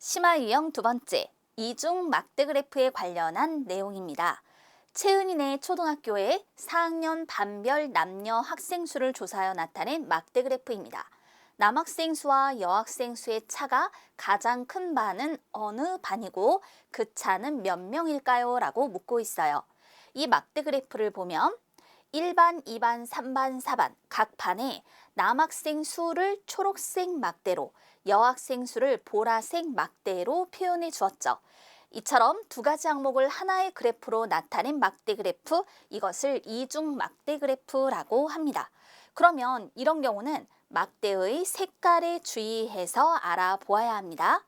심화 유형 두 번째, 이중 막대 그래프에 관련한 내용입니다. 최은희네 초등학교의 4학년 반별 남녀 학생 수를 조사하여 나타낸 막대 그래프입니다. 남학생 수와 여학생 수의 차가 가장 큰 반은 어느 반이고 그 차는 몇 명일까요? 라고 묻고 있어요. 이 막대 그래프를 보면 1반, 2반, 3반, 4반 각 반에 남학생 수를 초록색 막대로, 여학생 수를 보라색 막대로 표현해 주었죠. 이처럼 두 가지 항목을 하나의 그래프로 나타낸 막대 그래프, 이것을 이중 막대 그래프라고 합니다. 그러면 이런 경우는 막대의 색깔에 주의해서 알아보아야 합니다.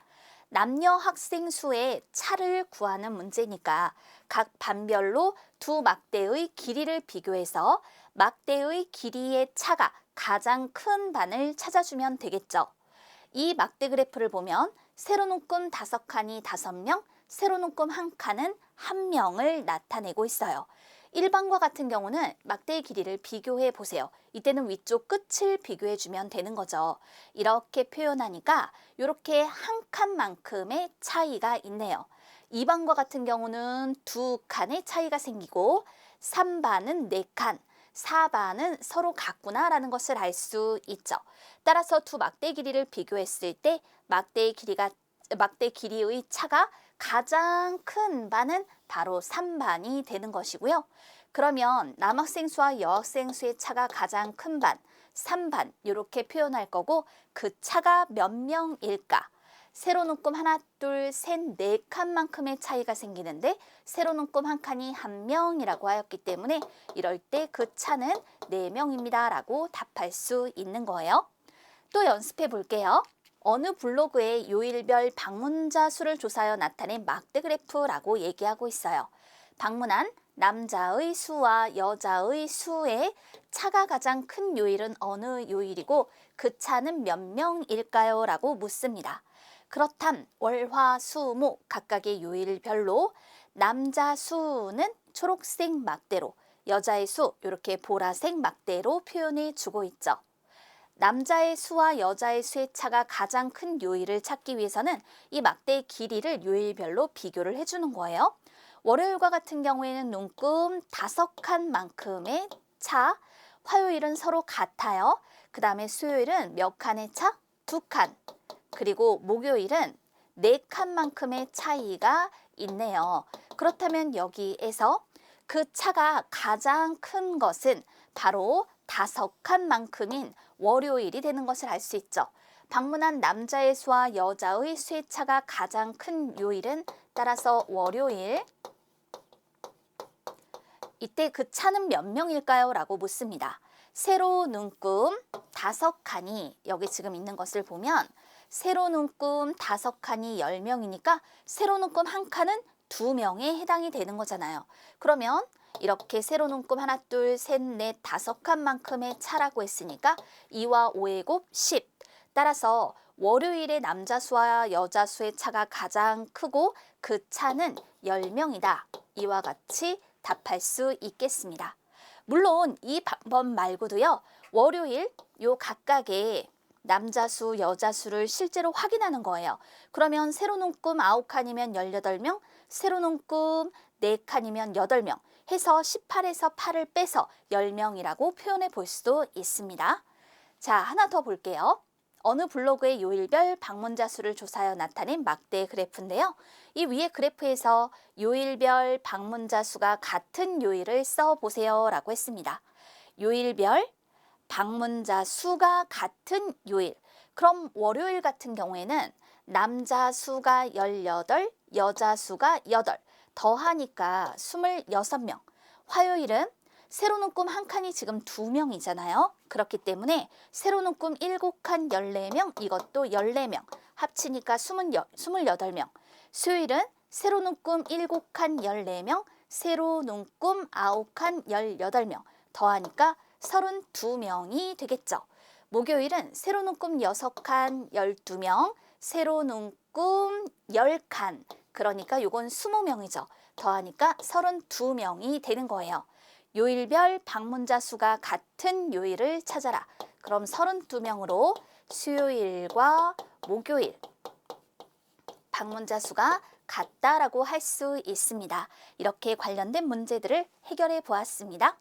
남녀 학생 수의 차를 구하는 문제니까 각 반별로 두 막대의 길이를 비교해서 막대의 길이의 차가 가장 큰 반을 찾아주면 되겠죠. 이 막대 그래프를 보면 세로 묶음 5칸이 5명, 세로 묶음 1칸은 1명을 나타내고 있어요. 일반과 같은 경우는 막대의 길이를 비교해 보세요. 이때는 위쪽 끝을 비교해 주면 되는 거죠. 이렇게 표현하니까 이렇게 한 칸만큼의 차이가 있네요. 2반과 같은 경우는 2칸의 차이가 생기고 3반은 4칸, 4반은 서로 같구나라는 것을 알 수 있죠. 따라서 두 막대 길이를 비교했을 때 막대 길이의 차가 가장 큰 반은 바로 3반이 되는 것이고요. 그러면 남학생 수와 여학생 수의 차가 가장 큰 반, 3반 이렇게 표현할 거고 그 차가 몇 명일까? 세로 묶음 하나, 둘, 셋, 4칸만큼의 차이가 생기는데 세로 묶음 1칸이 1명이라고 하였기 때문에 이럴 때 그 차는 4명입니다 라고 답할 수 있는 거예요. 또 연습해 볼게요. 어느 블로그에 요일별 방문자 수를 조사하여 나타낸 막대 그래프라고 얘기하고 있어요. 방문한 남자의 수와 여자의 수의 차가 가장 큰 요일은 어느 요일이고 그 차는 몇 명일까요? 라고 묻습니다. 그렇담 월, 화, 수, 목 각각의 요일별로 남자 수는 초록색 막대로, 여자의 수 이렇게 보라색 막대로 표현해 주고 있죠. 남자의 수와 여자의 수의 차가 가장 큰 요일을 찾기 위해서는 이 막대의 길이를 요일별로 비교를 해주는 거예요. 월요일과 같은 경우에는 눈금 5칸만큼의 차, 화요일은 서로 같아요. 그 다음에 수요일은 몇 칸의 차? 2칸. 그리고 목요일은 4칸만큼의 차이가 있네요. 그렇다면 여기에서 그 차가 가장 큰 것은 바로 5칸만큼인 월요일이 되는 것을 알 수 있죠. 방문한 남자의 수와 여자의 수의 차가 가장 큰 요일은 따라서 월요일. 이때 그 차는 몇 명일까요? 라고 묻습니다. 세로 눈금 5칸이 여기 지금 있는 것을 보면 세로 눈금 5칸이 10명이니까 세로 눈금 1칸은 2명에 해당이 되는 거잖아요. 그러면 이렇게 세로 눈금 하나, 둘, 셋, 넷, 5칸만큼의 차라고 했으니까 2와 5의 곱 10. 따라서 월요일에 남자 수와 여자 수의 차가 가장 크고 그 차는 10명이다. 이와 같이 답할 수 있겠습니다. 물론 이 방법 말고도요. 월요일 요 각각의 남자 수, 여자 수를 실제로 확인하는 거예요. 그러면 세로 눈금 9칸이면 18명, 세로 눈금 4칸이면 8명 해서 18에서 8을 빼서 10명이라고 표현해 볼 수도 있습니다. 자, 하나 더 볼게요. 어느 블로그의 요일별 방문자 수를 조사하여 나타낸 막대 그래프인데요. 이 위에 그래프에서 요일별 방문자 수가 같은 요일을 써보세요 라고 했습니다. 요일별 방문자 수가 같은 요일. 그럼 월요일 같은 경우에는 남자 수가 18, 여자 수가 8, 더하니까 26명. 화요일은 세로 눈금 1칸이 지금 2명이잖아요. 그렇기 때문에 세로 눈금 7칸 14명, 이것도 14명. 합치니까 28명. 수요일은 세로 눈금 7칸 14명, 세로 눈금 9칸 18명. 더하니까 32명이 되겠죠. 목요일은 세로 눈금 6칸 12명, 세로 눈금 10칸. 그러니까 요건 20명이죠. 더하니까 32명이 되는 거예요. 요일별 방문자 수가 같은 요일을 찾아라. 그럼 32명으로 수요일과 목요일 방문자 수가 같다라고 할 수 있습니다. 이렇게 관련된 문제들을 해결해 보았습니다.